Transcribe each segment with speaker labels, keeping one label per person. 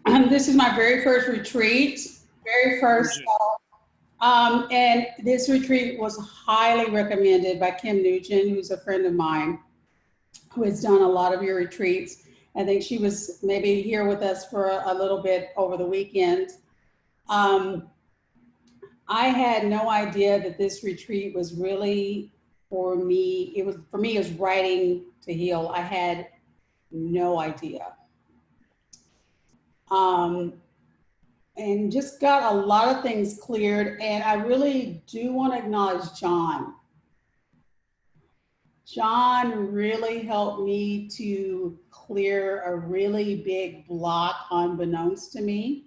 Speaker 1: This is my very first retreat, very first. And this retreat was highly recommended by Kim Nugent, who's a friend of mine, who has done a lot of your retreats. I think she was maybe here with us for a little bit over the weekend. I had no idea that this retreat was really for me. It was writing to heal. I had no idea. And just got a lot of things cleared. And I really do want to acknowledge John. John really helped me to clear a really big block unbeknownst to me.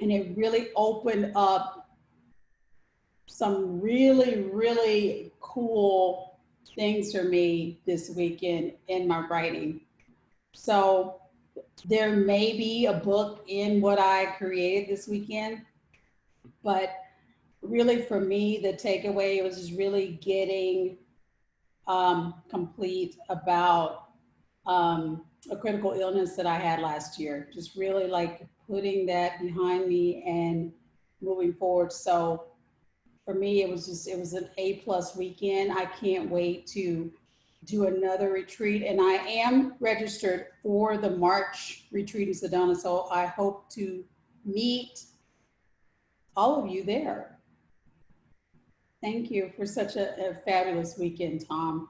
Speaker 1: And it really opened up some really, really cool things for me this weekend in my writing. So there may be a book in what I created this weekend, but really for me, the takeaway was just really getting complete about a critical illness that I had last year. Just really like putting that behind me and moving forward. So for me, it was an A+ weekend. I can't wait to do another retreat, and I am registered for the March retreat in Sedona. So I hope to meet all of you there. Thank you for such a fabulous weekend, Tom.